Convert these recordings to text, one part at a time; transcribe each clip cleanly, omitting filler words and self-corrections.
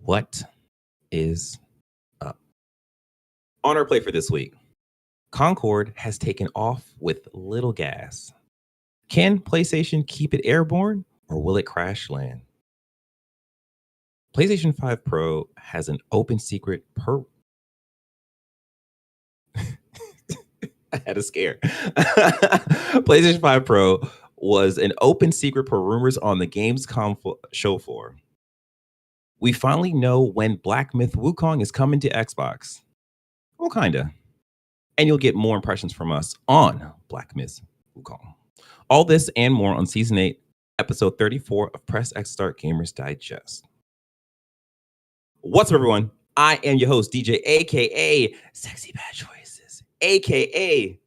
What is up? On our play for this week, Concord has taken off with little gas. Can PlayStation keep it airborne or will it crash land? PlayStation 5 Pro has an open secret per... I had a scare. PlayStation 5 Pro was an open secret per rumors on the Gamescom show floor. We finally know when Black Myth WuKong is coming to Xbox. Well, kinda. And you'll get more impressions from us on Black Myth WuKong. All this and more on Season 8, Episode 34 of Press X Start Gamers Digest. What's up, everyone? I am your host, DJ, a.k.a. Sexy Bad Choices, a.k.a.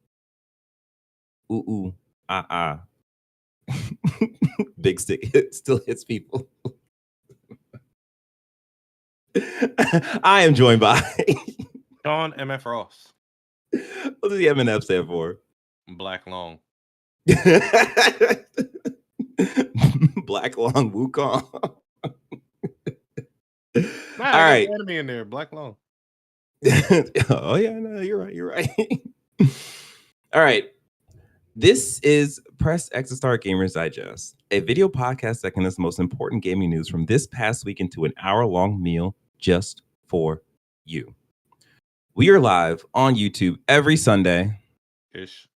Big Stick still hits people. I am joined by Sean MF Ross. What does the MNF stand for? Black Long. Black Long WuKong. All right. Enemy in there, Black Long. Oh yeah, no, you're right. All right. This is Press X Start Gamers Digest, a video podcast that connects the most important gaming news from this past week into an hour-long meal just for you. We are live on YouTube every Sunday. Ish.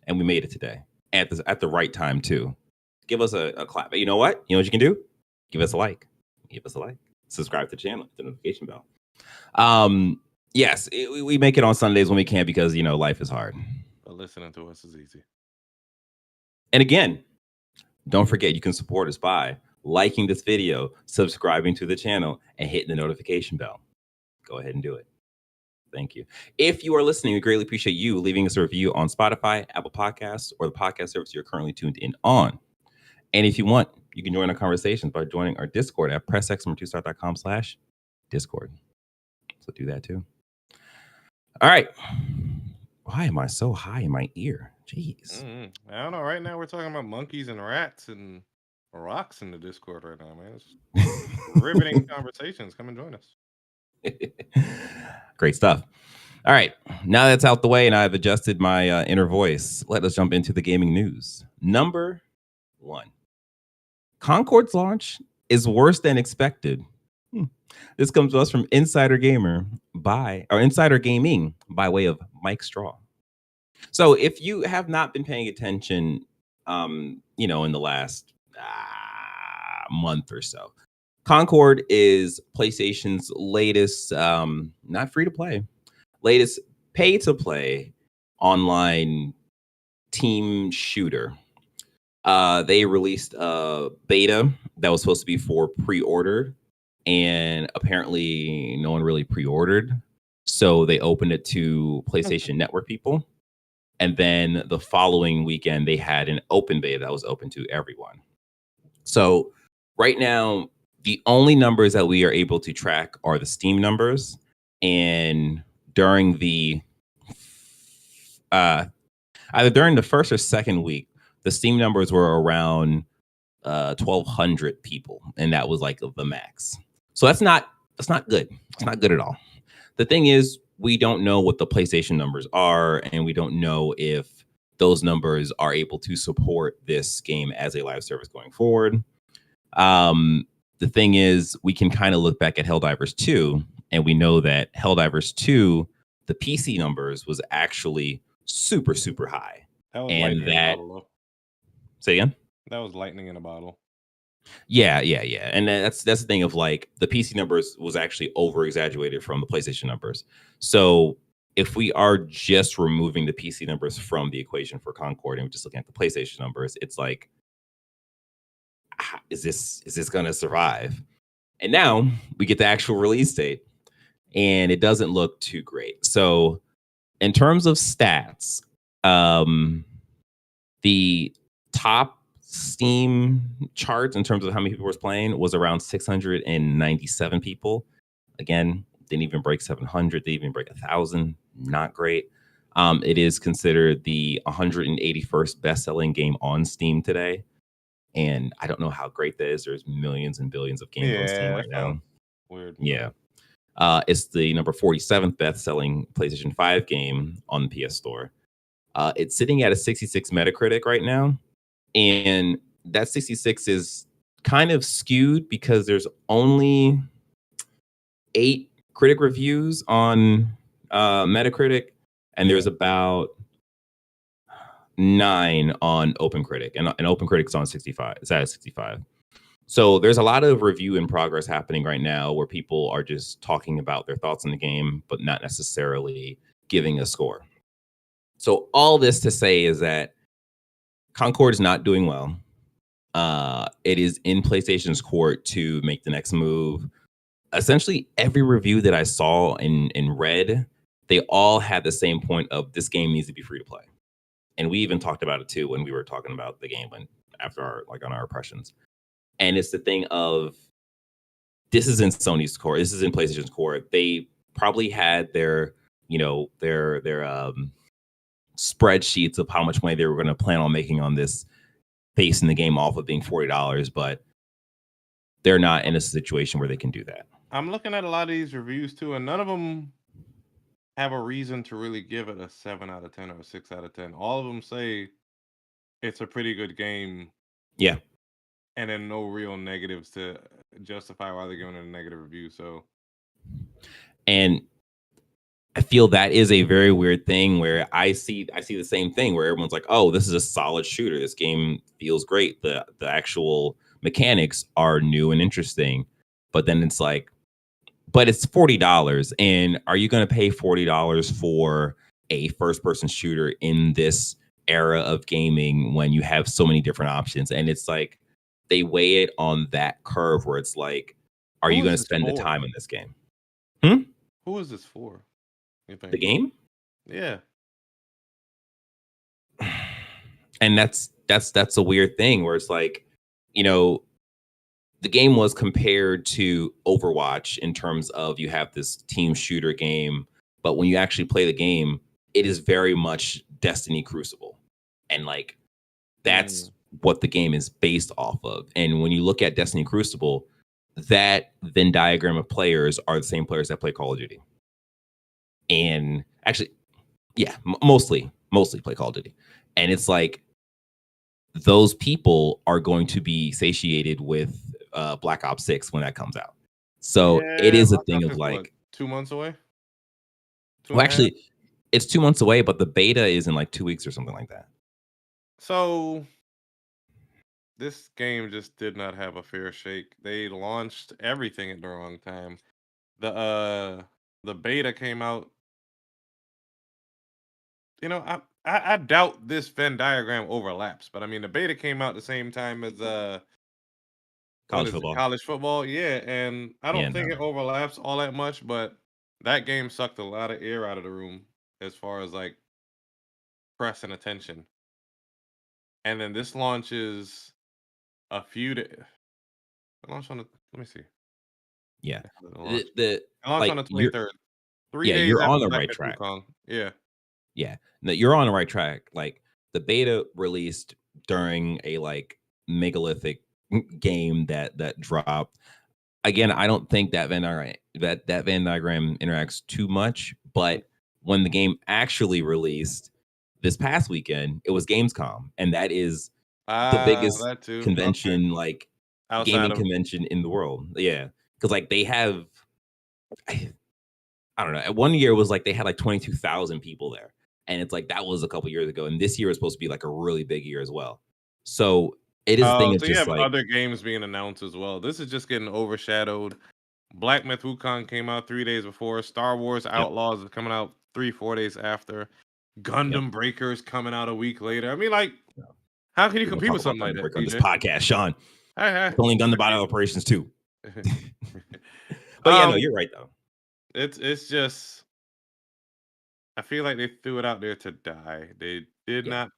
And we made it today at the right time too. Give us a clap. You know what? You know what you can do? Give us a like. Subscribe to the channel, the notification bell. Yes, we make it on Sundays when we can because, you know, life is hard. But listening to us is easy. And again, don't forget you can support us by liking this video, subscribing to the channel, and hitting the notification bell. Go ahead and do it. Thank you. If you are listening, we greatly appreciate you leaving us a review on Spotify, Apple Podcasts, or the podcast service you're currently tuned in on. And if you want, you can join our conversations by joining our Discord at pressx2start.com/Discord. So do that too. All right. Why am I so high in my ear? Jeez. I don't know. Right now we're talking about monkeys and rats and rocks in the Discord right now, man. It's riveting conversations. Come and join us. Great stuff. All right. Now that's out the way and I've adjusted my inner voice, let us jump into the gaming news. Number 1. Concord's launch is worse than expected. This comes to us from Insider Gaming by way of Mike Straw. So if you have not been paying attention, in the last month or so, Concord is PlayStation's latest, not free to play, latest pay to play online team shooter. They released a beta that was supposed to be for pre-order, and apparently no one really pre-ordered. So they opened it to PlayStation Network people. And then the following weekend, they had an open beta that was open to everyone. So right now, the only numbers that we are able to track are the Steam numbers. And during the either during the first or second week, the Steam numbers were around 1,200 people, and that was like the max. So that's not good. It's not good at all. The thing is, we don't know what the PlayStation numbers are, and we don't know if those numbers are able to support this game as a live service going forward. The thing is, we can kind of look back at Helldivers 2, and we know that Helldivers 2, the PC numbers was actually super, super high. That was lightning in a bottle, though. Say again? That was lightning in a bottle. Yeah. And that's the thing of like the PC numbers was actually over exaggerated from the PlayStation numbers. So if we are just removing the PC numbers from the equation for Concord and we're just looking at the PlayStation numbers, it's like, is this going to survive? And now we get the actual release date and it doesn't look too great. So in terms of stats, the top Steam charts in terms of how many people was playing was around 697 people. Again, didn't even break 700. They even break 1,000. Not great. It is considered the 181st best-selling game on Steam today. And I don't know how great that is. There's millions and billions of games on Steam right now. Weird. Yeah. It's the number 47th best-selling PlayStation 5 game on the PS Store. It's sitting at a 66 Metacritic right now, and that 66 is kind of skewed because there's only 8 critic reviews on Metacritic, and there's about 9 on OpenCritic, and OpenCritic's on 65. It's at 65. So there's a lot of review in progress happening right now where people are just talking about their thoughts on the game, but not necessarily giving a score. So all this to say is that Concord is not doing well. It is in PlayStation's court to make the next move. Essentially, every review that I saw and read, they all had the same point of this game needs to be free to play. And we even talked about it too when we were talking about the game after on our impressions. And it's the thing of, this is in Sony's core. This is in PlayStation's core. They probably had their spreadsheets of how much money they were going to plan on making on this, basing the game off of being $40, but they're not in a situation where they can do that. I'm looking at a lot of these reviews too, and none of them have a reason to really give it a 7 out of 10 or a 6 out of 10. All of them say it's a pretty good game. Yeah. And then no real negatives to justify why they're giving it a negative review. So, and I feel that is a very weird thing where I see the same thing where everyone's like, "Oh, this is a solid shooter. This game feels great. The actual mechanics are new and interesting." But then it's like, but it's $40, and are you going to pay $40 for a first-person shooter in this era of gaming when you have so many different options? And it's like, they weigh it on that curve where it's like, are you going to spend the time in this game? Who is this for? You think? The game? Yeah. And that's a weird thing where it's like, you know, the game was compared to Overwatch in terms of you have this team shooter game, but when you actually play the game, it is very much Destiny Crucible. And like, that's what the game is based off of. And when you look at Destiny Crucible, that Venn diagram of players are the same players that play Call of Duty. And actually, yeah, mostly play Call of Duty. And it's like, those people are going to be satiated with Black Ops 6 when that comes out. So it is a thing of like, what, 2 months away? Well, actually, it's 2 months away, but the beta is in like 2 weeks or something like that. So this game just did not have a fair shake. They launched everything at the wrong time. The beta came out. You know, I doubt this Venn diagram overlaps, but I mean the beta came out the same time as college football. Yeah, and I don't think it overlaps all that much, but that game sucked a lot of air out of the room as far as like press and attention. And then this launches a few days. Launch on the, let me see. Yeah, launch on the 23rd. 3 days you're after on the Black right Myth track. WuKong. Yeah, no, you're on the right track. Like, the beta released during a like megalithic game that dropped. Again, I don't think that Venn diagram interacts too much, but when the game actually released this past weekend, it was Gamescom, and that is the biggest convention, like gaming convention in the world. Yeah, because like they have, I don't know. At one year it was like they had like 22,000 people there, and it's like that was a couple years ago, and this year is supposed to be like a really big year as well. So it is a thing of just have like other games being announced as well. This is just getting overshadowed. Black Myth WuKong came out 3 days before. Star Wars Outlaws is coming out 3-4 days after. Gundam Breakers coming out a week later. I mean, like, how can you compete with something like that? On this podcast, Sean. It's only Gundam Battle Operations 2. But yeah, no, you're right though. It's just, I feel like they threw it out there to die. They did not.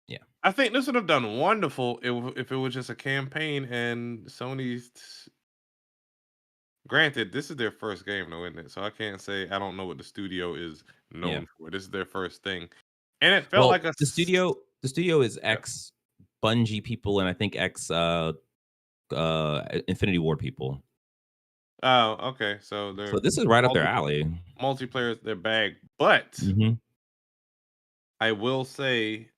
Yeah, I think this would have done wonderful if it was just a campaign and Sony's. Granted, this is their first game, though, isn't it? So I can't say I don't know what the studio is known for. This is their first thing, and it felt like the studio. The studio is ex Bungie people, and I think ex Infinity Ward people. Oh, okay. So So they're this is right up their multi alley. multiplayer is their bag. But Mhm. I will say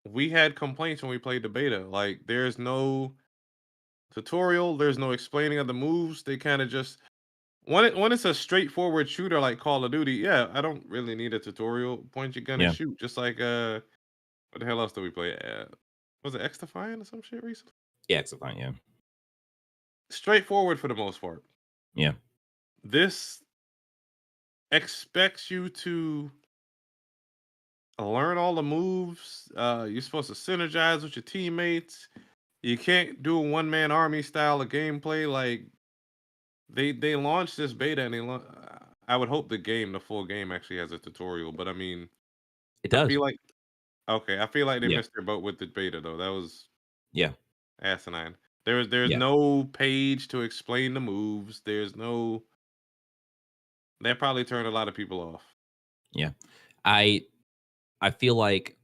we had complaints when we played the beta. Like there's no tutorial, there's no explaining of the moves. They kind of just when it's a straightforward shooter like Call of Duty, yeah, I don't really need a tutorial. Point your gun and Yeah. shoot. Just like what the hell else did we play? Was it X Defiant or some shit recently? Yeah, it's fine, yeah. Straightforward for the most part. Yeah. This expects you to learn all the moves. You're supposed to synergize with your teammates. You can't do a one man army style of gameplay. Like they launched this beta and I would hope the full game actually has a tutorial. But I mean, It I does. feel like okay, I feel like they Yeah. missed their boat with the beta though. That was Yeah. asinine. There's Yeah. no page to explain the moves. There's no that probably turned a lot of people off. Yeah. I I feel like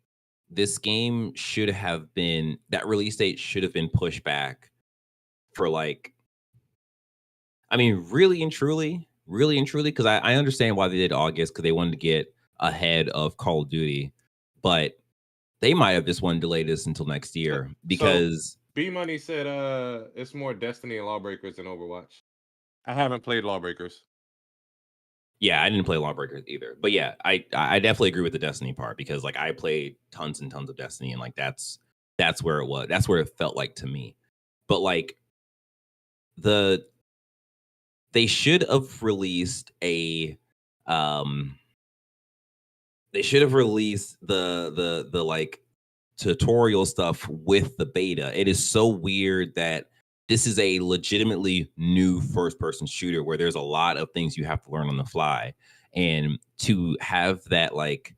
this game should have been that release date should have been pushed back for like I mean, really and truly, because I understand why they did August because they wanted to get ahead of Call of Duty, but they might have just wanted to delay this until next So, year so because B Money said it's more Destiny and Lawbreakers than Overwatch. I haven't played Lawbreakers. yeah, I didn't play Lawbreakers either. But yeah, I definitely agree with the Destiny part because like I played tons and tons of Destiny and like that's where it was. That's where it felt like to me. But like the they should have released a um they should have released the like tutorial stuff with the beta. It is so weird that this is a legitimately new first person shooter where there's a lot of things you have to learn on the fly. And to have that like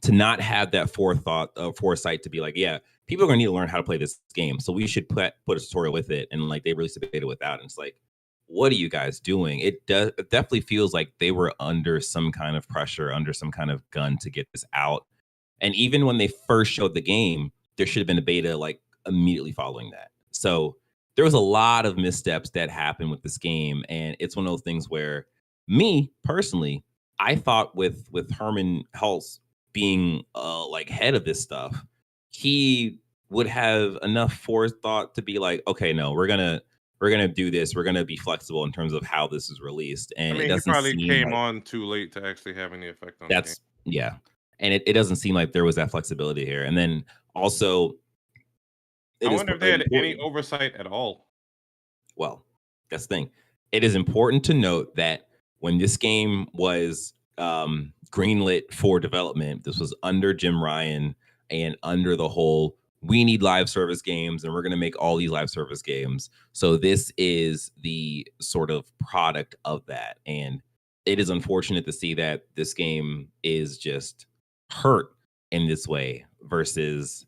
to not have that foresight to be like, yeah, people are gonna need to learn how to play this game. So we should put a tutorial with it. And like they released the beta without. And it's like, what are you guys doing? It definitely feels like they were under some kind of pressure, under some kind of gun to get this out. And even when they first showed the game, there should have been a beta like immediately following that. So there was a lot of missteps that happened with this game, and it's one of those things where me personally, I thought with Herman Hulse being like head of this stuff, he would have enough forethought to be like, okay, no, we're gonna do this. We're gonna be flexible in terms of how this is released, I and it mean, he doesn't probably seem came like on too late to actually have any effect on the game. that's yeah, and it doesn't seem like there was that flexibility here. And then also, I it is wonder if they had any important. oversight at all. Well, that's the thing. It is important to note that when this game was greenlit for development, this was under Jim Ryan and under the whole we need live service games and we're going to make all these live service games. So this is the sort of product of that. And it is unfortunate to see that this game is just hurt in this way versus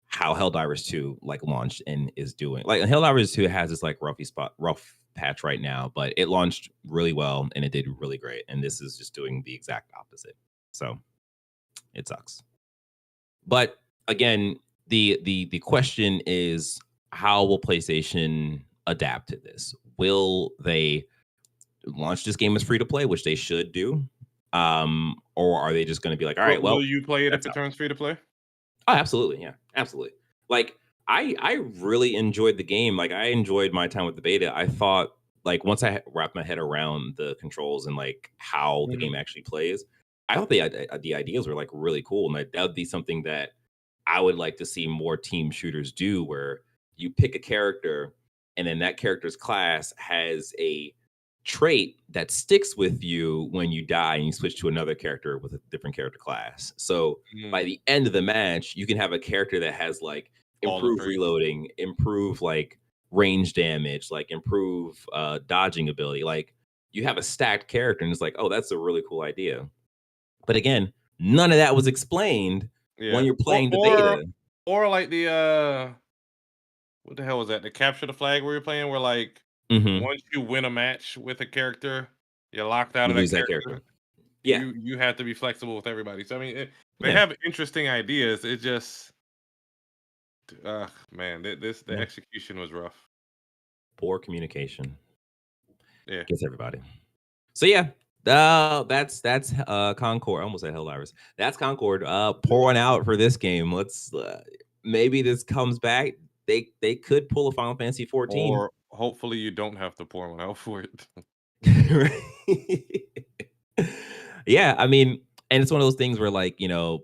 how Helldivers 2 like launched and is doing. Like Helldivers 2 has this like rough patch right now, but it launched really well and it did really great. And this is just doing the exact opposite. So it sucks. But again, the question is how will PlayStation adapt to this? Will they launch this game as free to play, which they should do? Or are they just going to be like, all right, Will well, you play it if that's it turns free to play? Oh, absolutely. Yeah, absolutely. Like I really enjoyed the game. Like I enjoyed my time with the beta. I thought like once I wrapped my head around the controls and like how the Mhm. game actually plays, I thought the ideas were like really cool, and that would be something that I would like to see more team shooters do, where you pick a character and then that character's class has a trait that sticks with you when you die and you switch to another character with a different character class. So by Mm, the end of the match, you can have a character that has like all the improve traits. reloading, improve like range damage, like improve dodging ability. Like you have a stacked character, and it's like, oh, that's a really cool idea. But again, none of that was explained when Yeah. you're Or playing the or beta. or like the what the hell was that? The capture the flag we were playing where like Hmm. once you win a match with a character, you're locked out You of that lose that character. character. Yeah, You have to be flexible with everybody. So I mean, they yeah, have interesting ideas. It just, man, the yeah. execution was rough. Poor communication. Yeah. Gets everybody. So yeah, that's Concord. I almost said Helldivers. That's Concord. Pour one out for this game. Let's maybe this comes back. They could pull a Final Fantasy 14. Or hopefully you don't have to pour one out for it. Yeah, I mean, and it's one of those things where, like, you know,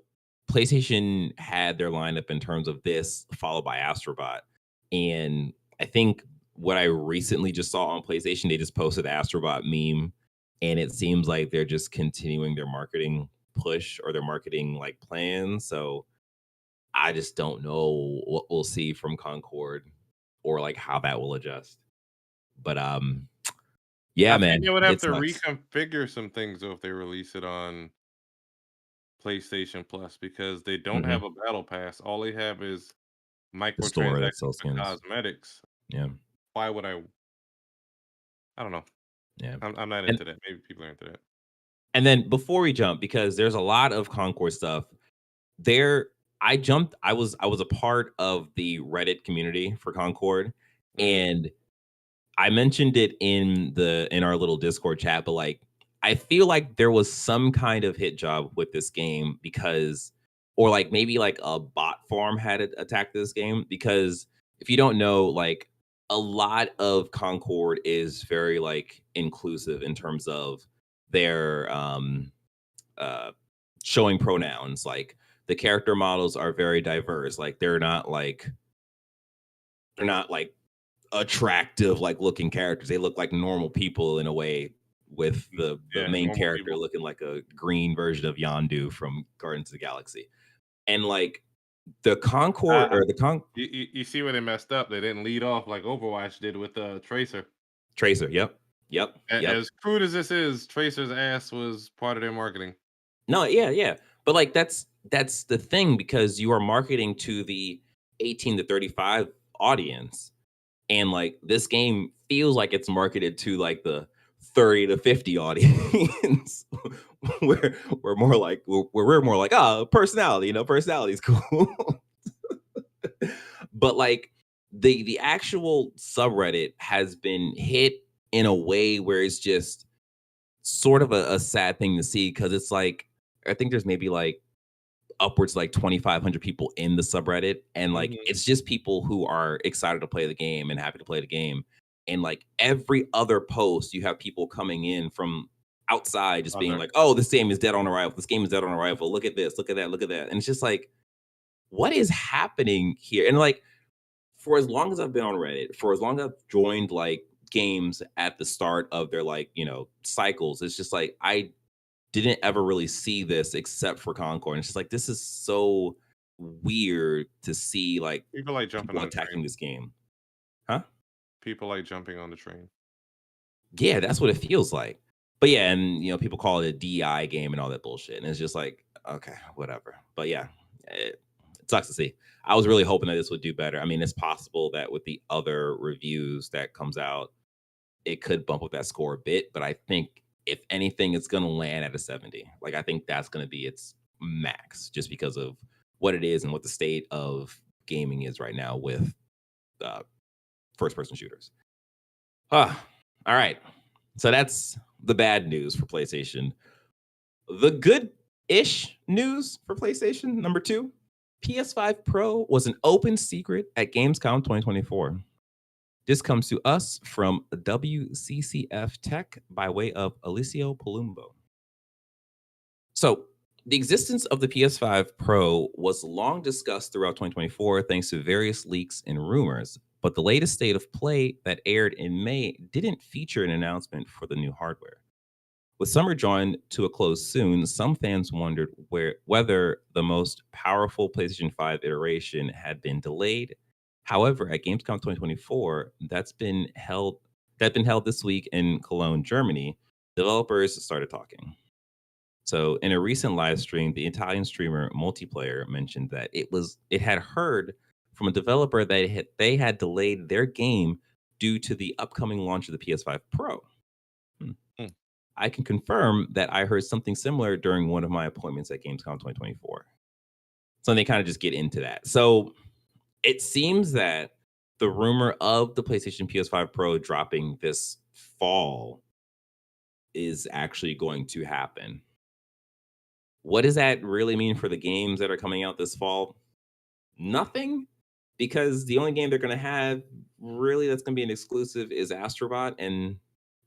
PlayStation had their lineup in terms of this, followed by Astrobot. And I think what I recently just saw on PlayStation, they just posted the Astrobot meme, and it seems like they're just continuing their marketing push or their marketing like plans. So I just don't know what we'll see from Concord or like how that will adjust. But yeah, I think man, they would have it to sucks. reconfigure some things though if they release it on PlayStation Plus because they don't Hmm. have a battle pass. All they have is The store that microtransactions sells for skins. cosmetics. Yeah, Why would I don't know. yeah. I'm not And into that. Maybe people are into that. and then before we jump, because there's a lot of Concord stuff there. I was a part of the Reddit community for Concord, Mm. and I mentioned it in our little Discord chat, but like I feel like there was some kind of hit job with this game because, or like maybe like a bot farm had attacked this game because if you don't know, like a lot of Concord is very like inclusive in terms of their uh showing pronouns. Like the character models are very diverse. Like they're not like attractive like looking characters. They look like normal people in a way, with the Yeah, main normal character people. looking like a green version of Yondu from Guardians of the Galaxy. And like the Concord Uh, or the you see where they messed up? They didn't lead off like Overwatch did with Tracer. Tracer. Yep. Yep. Yep. As crude as this is, Tracer's ass was part of their marketing. No, yeah, yeah. But like that's the thing because you are marketing to the 18 to 35 audience. And like this game feels like it's marketed to like the 30 to 50 audience. we're more like we're more like, oh, personality, personality is cool. But like the actual subreddit has been hit in a way where it's just sort of a sad thing to see because it's like I think there's maybe like upwards like 2,500 people in the subreddit, and like Mhm. it's just people who are excited to play the game and happy to play the game. And like every other post, you have people coming in from outside just being Other. like, oh, this game is dead on arrival, this game is dead on arrival, look at this, look at that, look at that. And it's just like, what is happening here? And like for as long as I've been on Reddit, for as long as I've joined like games at the start of their like cycles, it's just like I didn't ever really see this except for Concord. And it's just like this is so weird to see like People like jumping people on trains. attacking this game. Huh? People like jumping on the train. Yeah, that's what it feels like. But yeah, and people call it a DI game and all that bullshit. And it's just like, okay, whatever. But yeah, it sucks to see. I was really hoping that this would do better. I mean, it's possible that with the other reviews that comes out, it could bump up that score a bit, but I think if anything, it's going to land at a 70. Like I think that's going to be its max, just because of what it is and what the state of gaming is right now with uh, first-person shooters. All right, so that's the bad news for PlayStation. The good-ish news for PlayStation number 2: PS5 Pro was an open secret at Gamescom 2024. This comes to us from Wccftech by way of Alicio Palumbo. So, the existence of the PS5 Pro was long discussed throughout 2024 thanks to various leaks and rumors, but the latest state of play that aired in May didn't feature an announcement for the new hardware. With summer drawing to a close soon, some fans wondered whether the most powerful PlayStation 5 iteration had been delayed. However, at Gamescom 2024, that been held this week in Cologne, Germany, developers started talking. So, in a recent live stream, the Italian streamer Multiplayer mentioned that it had heard from a developer that they had delayed their game due to the upcoming launch of the PS5 Pro. Hmm. Hmm. I can confirm that I heard something similar during one of my appointments at Gamescom 2024. So they kind of just get into that. So it seems that the rumor of the PlayStation PS5 Pro dropping this fall is actually going to happen. What does that really mean for the games that are coming out this fall? Nothing, because the only game they're going to have really that's going to be an exclusive is Astrobot, and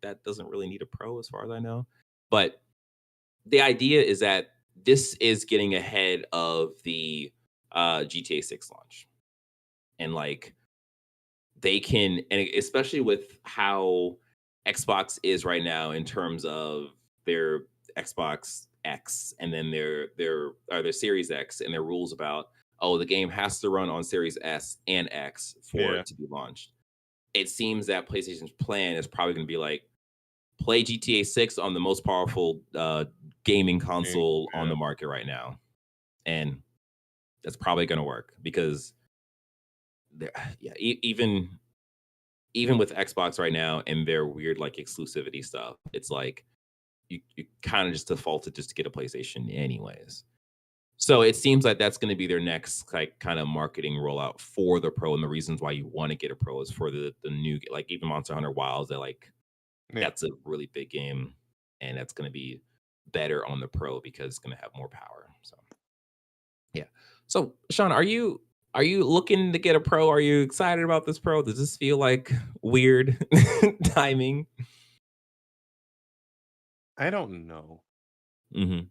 that doesn't really need a Pro as far as I know. But the idea is that this is getting ahead of the GTA 6 launch. And like they can, and especially with how Xbox is right now in terms of their Xbox X and then their Series X and their rules about, oh, the game has to run on Series S and X for it to be launched. It seems that PlayStation's plan is probably going to be like, play GTA 6 on the most powerful gaming console on the market right now. And that's probably going to work because even with Xbox right now and their weird like exclusivity stuff, it's like you kind of just defaulted just to get a PlayStation anyways. So it seems like that's going to be their next like kind of marketing rollout for the Pro, and the reasons why you want to get a Pro is for the new, like even Monster Hunter Wilds, that like that's a really big game, and that's going to be better on the Pro because it's going to have more power. So yeah. So Sean, are you looking to get a Pro? Are you excited about this Pro? Does this feel like weird timing? I don't know. Mm-hmm.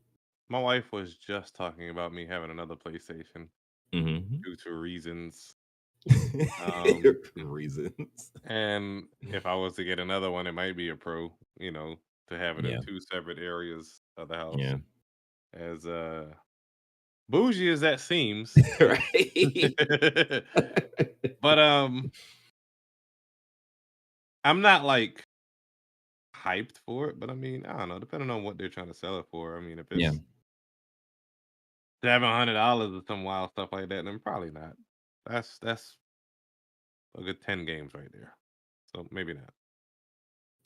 My wife was just talking about me having another PlayStation due to reasons. Reasons. And if I was to get another one, it might be a Pro, you know, to have it in two separate areas of the house. Yeah. As bougie as that seems. Right. But I'm not like hyped for it, but I mean, I don't know, depending on what they're trying to sell it for. I mean, if it's $700 or some wild stuff like that, then probably not. That's a good 10 games right there. So maybe not.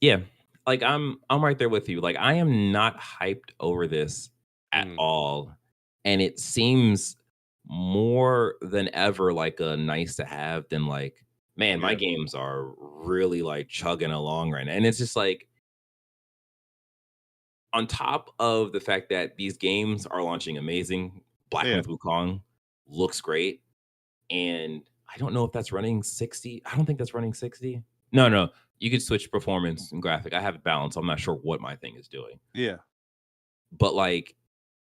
Yeah. Like I'm right there with you. Like I am not hyped over this at all. And it seems more than ever like a nice to have than like, man, my games are really like chugging along right now. And it's just like, on top of the fact that these games are launching amazing, Black Myth WuKong looks great. And I don't know if that's running 60. I don't think that's running 60. No. You could switch performance and graphic. I have it balanced. I'm not sure what my thing is doing. Yeah. But like,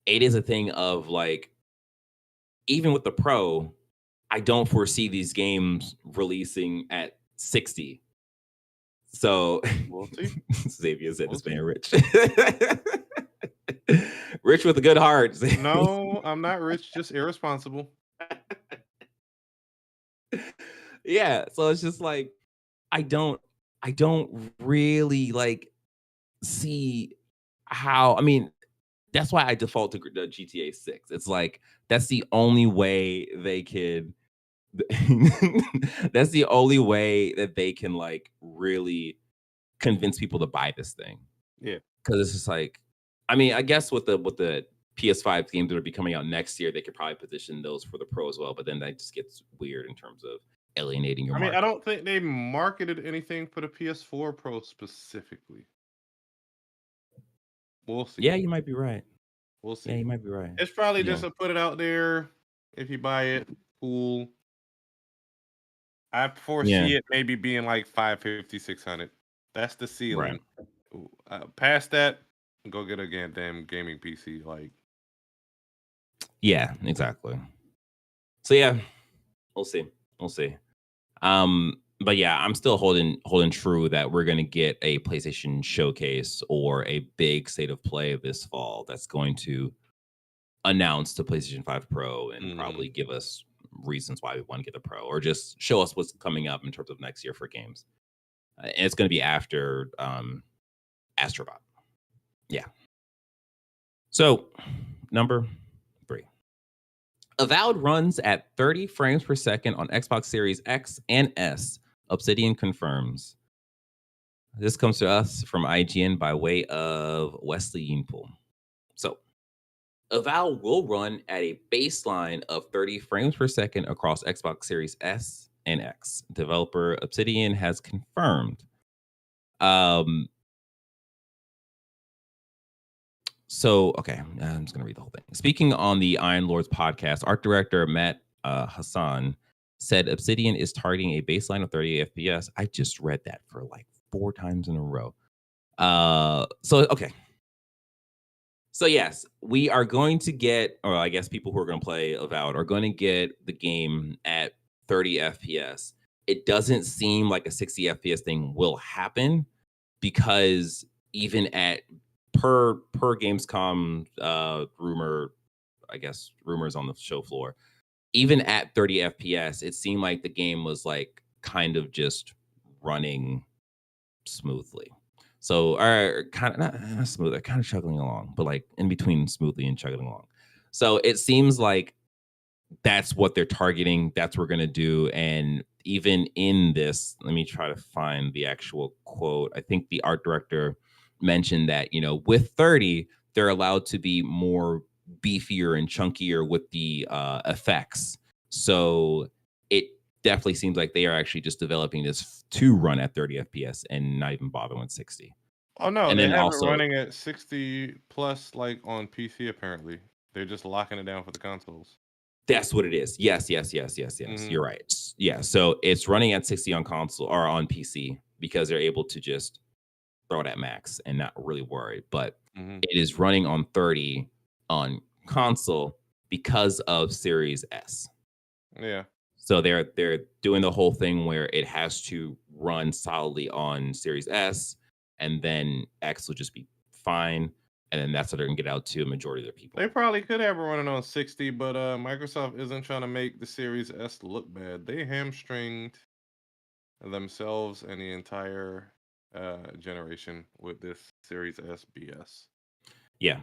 it is a thing of like, even with the Pro, I don't foresee these games releasing at 60. So We'll see. Xavier said this man rich. Rich with a good heart. No, I'm not rich, just irresponsible. Yeah. So it's just like, I don't really like see how, I mean, that's why I default to the GTA 6. It's like, that's the only way they could that's the only way that they can like really convince people to buy this thing. Yeah. Cause it's just like, I mean, I guess with the PS5 games that are be coming out next year, they could probably position those for the Pro as well. But then that just gets weird in terms of alienating your market. I don't think they marketed anything for the PS4 Pro specifically. We'll see. Yeah, you might be right. We'll see. Yeah, you might be right. It's probably just to put it out there. If you buy it, cool. I foresee it maybe being like 550, 600. That's the ceiling. Right. Past that, go get a damn gaming PC. Like, yeah, exactly. So yeah, we'll see. But yeah, I'm still holding true that we're going to get a PlayStation showcase or a big state of play this fall that's going to announce the PlayStation 5 Pro and probably give us reasons why we want to get the Pro, or just show us what's coming up in terms of next year for games. And it's going to be after Astrobot. Yeah. So, number 3. Avowed runs at 30 frames per second on Xbox Series X and S. Obsidian confirms. This comes to us from IGN by way of Wesley Yinpool. So, Avowed will run at a baseline of 30 frames per second across Xbox Series S and X. Developer Obsidian has confirmed. So, okay, I'm just going to read the whole thing. Speaking on the Iron Lords podcast, art director Matt Hassan said Obsidian is targeting a baseline of 30 FPS. I just read that for like 4 times in a row. Okay. So yes, we are going to get, or I guess people who are going to play Avowed are going to get the game at 30 FPS. It doesn't seem like a 60 FPS thing will happen because even at per Gamescom rumors on the show floor, even at 30 FPS, it seemed like the game was like kind of just running smoothly. So, kind of not smooth, kind of chugging along, but like in between smoothly and chugging along. So it seems like that's what they're targeting. That's what we're gonna do. And even in this, let me try to find the actual quote. I think the art director mentioned that, you know, with 30, they're allowed to be more beefier and chunkier with the effects. So it definitely seems like they are actually just developing this to run at 30 FPS and not even bother with 60. Oh no, And they then have also it running at 60 plus like on PC apparently. They're just locking it down for the consoles. That's what it is. Yes. Mm-hmm. You're right. Yeah. So it's running at 60 on console or on PC because they're able to just throw it at max and not really worry. But it is running on 30 on console because of Series S. Yeah. So they're doing the whole thing where it has to run solidly on Series S, and then X will just be fine. And then that's what they're gonna get out to a majority of their people. They probably could have it running on 60, but Microsoft isn't trying to make the Series S look bad. They hamstringed themselves and the entire generation with this Series S BS. Yeah.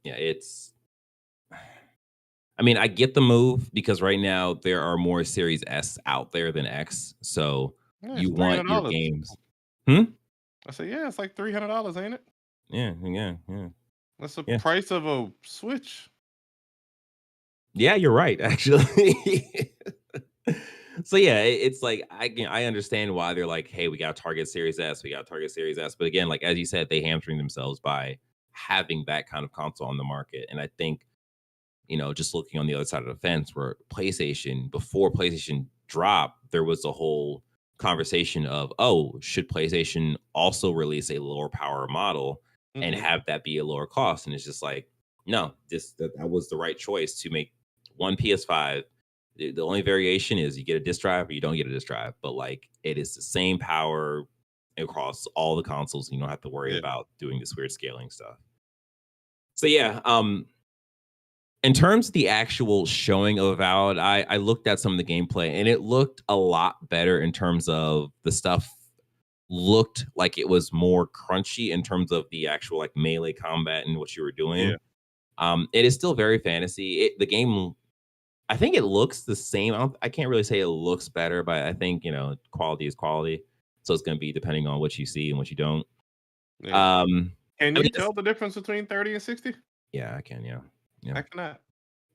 It's. I mean, I get the move because right now there are more Series S out there than X, so you want your games. I said, yeah, it's like $300, ain't it? Yeah. That's the price of a Switch. Yeah, you're right, actually. So yeah, it's like I understand why they're like, hey, we got to target Series S, but again, like as you said, they hamstring themselves by having that kind of console on the market, and I think, you know, just looking on the other side of the fence, where before PlayStation dropped, there was a whole conversation of, oh, should PlayStation also release a lower power model and have that be a lower cost? And it's just like, no, that was the right choice to make one PS5. The only variation is you get a disk drive or you don't get a disk drive, but like it is the same power across all the consoles. And you don't have to worry about doing this weird scaling stuff. So yeah, in terms of the actual showing of Avowed, I looked at some of the gameplay and it looked a lot better in terms of the stuff looked like it was more crunchy in terms of the actual like melee combat and what you were doing. It is still very fantasy. The game, I think it looks the same. I can't really say it looks better, but I think, you know, quality is quality. So it's going to be depending on what you see and what you don't. Yeah. Can you tell the difference between 30 and 60? Yeah, I can. Yeah. I cannot.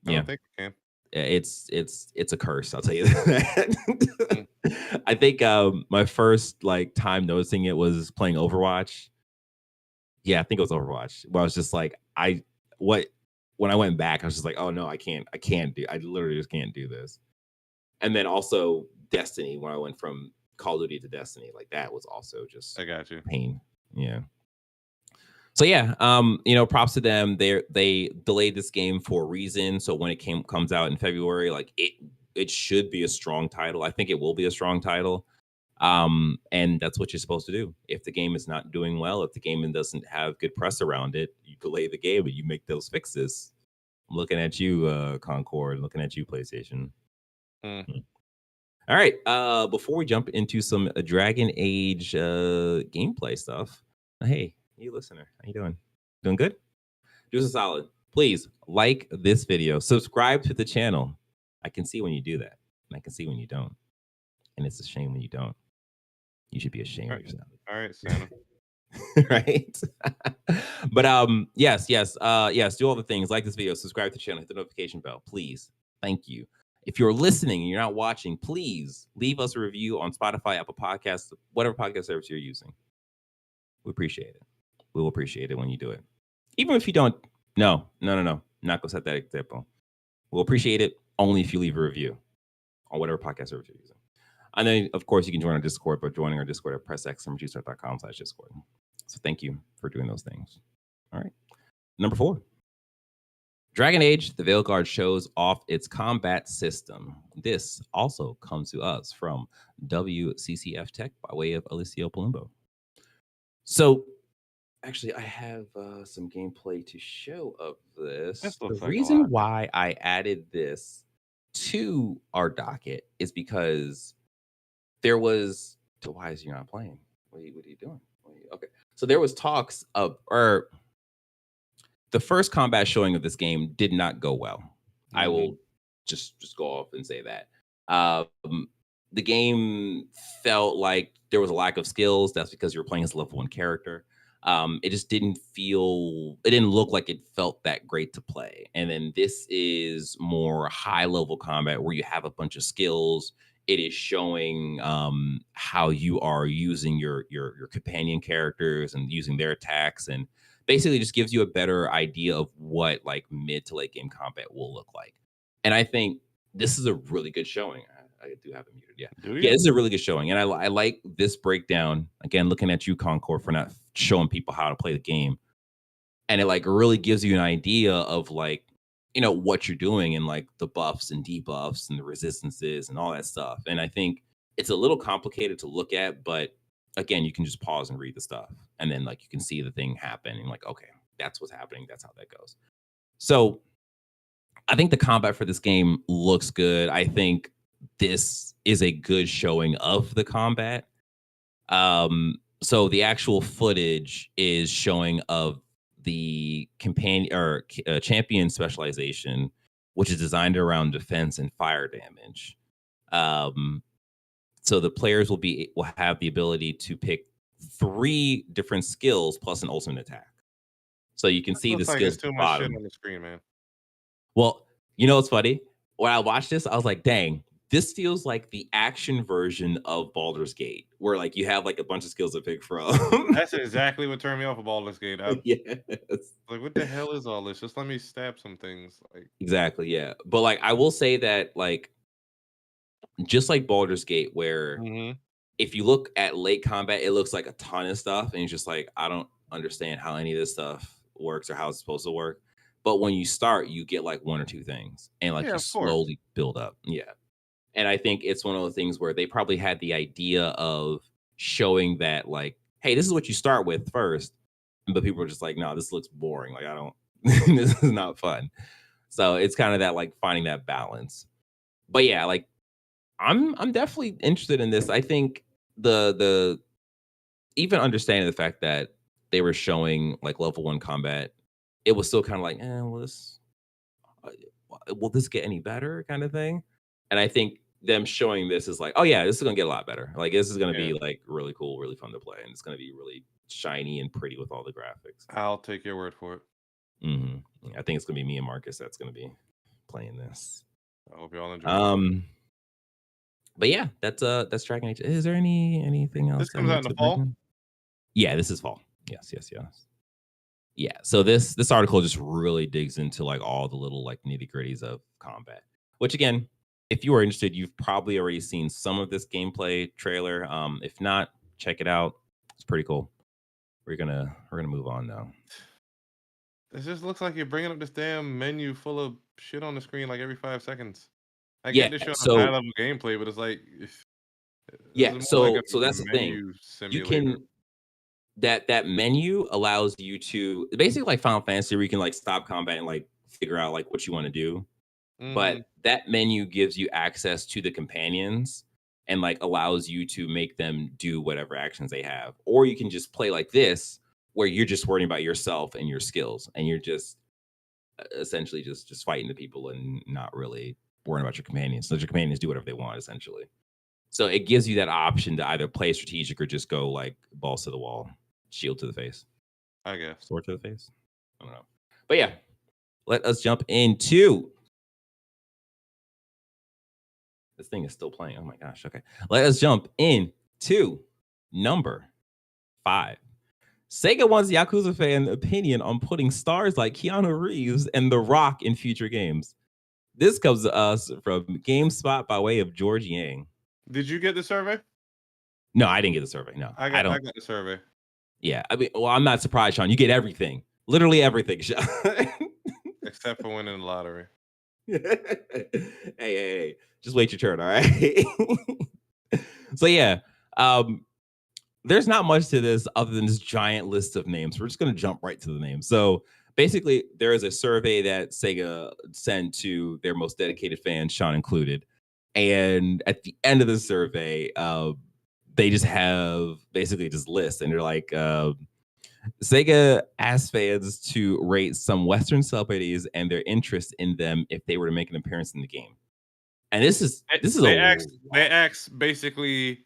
I don't think I can. It's a curse, I'll tell you that. I think my first like time noticing it was playing Overwatch. Yeah, I think it was Overwatch. Where I was just like, when I went back, I was just like, oh no, I literally just can't do this. And then also Destiny, when I went from Call of Duty to Destiny, like that was also just I got you. Pain. Yeah. So yeah, you know, props to them. They delayed this game for a reason. So when it comes out in February, like it should be a strong title. I think it will be a strong title. And that's what you're supposed to do. If the game is not doing well, if the game doesn't have good press around it, you delay the game and you make those fixes. I'm looking at you, Concord, looking at you, PlayStation. All right. Before we jump into some Dragon Age gameplay stuff, hey, you listener, how you doing? Doing good? Do us a solid. Please like this video. Subscribe to the channel. I can see when you do that, and I can see when you don't. And it's a shame when you don't. You should be ashamed of yourself. All right, Santa. Right? But yes, do all the things. Like this video, subscribe to the channel, hit the notification bell, please. Thank you. If you're listening and you're not watching, please leave us a review on Spotify, Apple Podcasts, whatever podcast service you're using. We appreciate it. We will appreciate it when you do it. Even if you don't, no. Not going to set that example. We'll appreciate it only if you leave a review on whatever podcast service you're using. And then, of course, you can join our Discord by joining our Discord at pressxmjuicert.com/Discord. So thank you for doing those things. All right. Number 4. Dragon Age, the Veilguard shows off its combat system. This also comes to us from Wccftech by way of Alessio Palumbo. So, actually, I have some gameplay to show of this. The reason why I added this to our docket is because there was... So why is you not playing? What are you doing? Okay. So there was talks of... The first combat showing of this game did not go well. Mm-hmm. I will just go off and say that. The game felt like there was a lack of skills. That's because you were playing as a level 1 character. It just didn't look like it felt that great to play. And then this is more high level combat where you have a bunch of skills. It is showing how you are using your companion characters and using their attacks, and basically just gives you a better idea of what like mid to late game combat will look like. And I think this is a really good showing. I do have it muted. Yeah. Yeah, this is a really good showing. And I like this breakdown. Again, looking at you, Concord, for not showing people how to play the game. And it like really gives you an idea of like, you know, what you're doing and like the buffs and debuffs and the resistances and all that stuff. And I think it's a little complicated to look at, but again, you can just pause and read the stuff. And then like you can see the thing happen and like, okay, that's what's happening. That's how that goes. So I think the combat for this game looks good. I think this is a good showing of the combat. So the actual footage is showing of the companion or champion specialization, which is designed around defense and fire damage. So the players will have the ability to pick 3 different skills plus an ultimate attack. So you can see the skills at the bottom. Shit on the screen, man. Well, you know what's funny? When I watched this, I was like, dang, this feels like the action version of Baldur's Gate, where like you have like a bunch of skills to pick from. That's exactly what turned me off of Baldur's Gate. Yes. Like, what the hell is all this? Just let me stab some things. Like, exactly, yeah. But like I will say that like just like Baldur's Gate, where if you look at late combat, it looks like a ton of stuff, and it's just like, I don't understand how any of this stuff works or how it's supposed to work. But when you start, you get like 1 or 2 things, and like you slowly build up. Yeah. And I think it's one of those things where they probably had the idea of showing that like, hey, this is what you start with first. But people are just like, no, this looks boring. Like, I don't, this is not fun. So it's kind of that like finding that balance. But yeah, like I'm definitely interested in this. I think the even understanding the fact that they were showing like level 1 combat, it was still kind of like, will this get any better kind of thing? And I think them showing this is like, oh yeah, this is gonna get a lot better. Like this is gonna be like really cool, really fun to play, and it's gonna be really shiny and pretty with all the graphics. I'll take your word for it. I think it's gonna be me and Marcus that's gonna be playing this. I hope you all enjoy. But yeah, that's Dragon Age. Is there anything else? This comes out in the fall? Yeah, this is fall. Yes. Yeah. So this article just really digs into like all the little like nitty-gritties of combat. Which again, if you are interested, you've probably already seen some of this gameplay trailer. If not, check it out. It's pretty cool. We're gonna move on now. It just looks like you're bringing up this damn menu full of shit on the screen like every 5 seconds. I get this show high level gameplay, but it's like, so that's the thing. Simulator. You can that menu allows you to basically like Final Fantasy, where you can like stop combat and like figure out like what you want to do. But that menu gives you access to the companions and like allows you to make them do whatever actions they have. Or you can just play like this, where you're just worrying about yourself and your skills, and you're just essentially just fighting the people and not really worrying about your companions. So your companions do whatever they want, essentially. So it gives you that option to either play strategic or just go like balls to the wall, shield to the face. I guess. Sword to the face. I don't know. But yeah, let us jump into This thing is still playing. Oh my gosh. Okay. Let us jump in to number 5. Sega wants Yakuza fan opinion on putting stars like Keanu Reeves and The Rock in future games. This comes to us from GameSpot by way of George Yang. Did you get the survey? No, I didn't get the survey. No, I got the survey. Yeah, I mean, well, I'm not surprised, Sean. You get everything, literally everything, Sean. Except for winning the lottery. Hey, just wait your turn, all right? So yeah, there's not much to this other than this giant list of names. We're just going to jump right to the names. So basically, there is a survey that Sega sent to their most dedicated fans, Sean included. And at the end of the survey, they just have basically this list. And they're like, Sega asked fans to rate some Western celebrities and their interest in them if they were to make an appearance in the game. And they asked basically,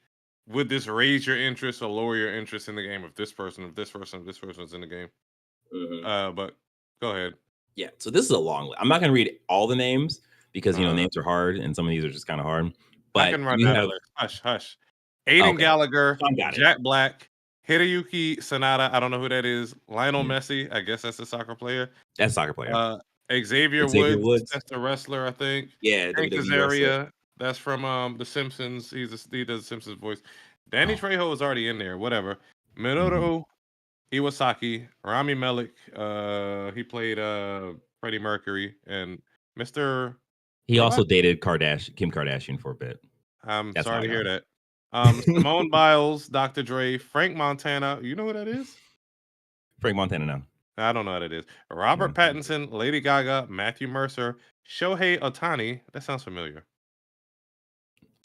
would this raise your interest or lower your interest in the game if this person's in the game? Mm-hmm. But go ahead. Yeah, so this is a long list. I'm not going to read all the names because names are hard and some of these are just kind of hard. But I can run that list. Hush. Aiden Gallagher, Jack Black, Hideyuki Sanada. I don't know who that is. Lionel Messi. I guess that's a soccer player. That's a soccer player. Xavier Woods. That's the wrestler, I think. Yeah, Hank Azaria. That's from The Simpsons. He does the Simpsons voice. Danny Trejo is already in there. Whatever. Minoru Iwasaki, Rami Malek. He played Freddie Mercury and Mr. He also dated Kim Kardashian for a bit. I'm sorry to hear that. Simone Biles, Dr. Dre, Frank Montana. You know who that is? Frank Montana, no. I don't know who that is. Robert Pattinson, Lady Gaga, Matthew Mercer, Shohei Ohtani. That sounds familiar.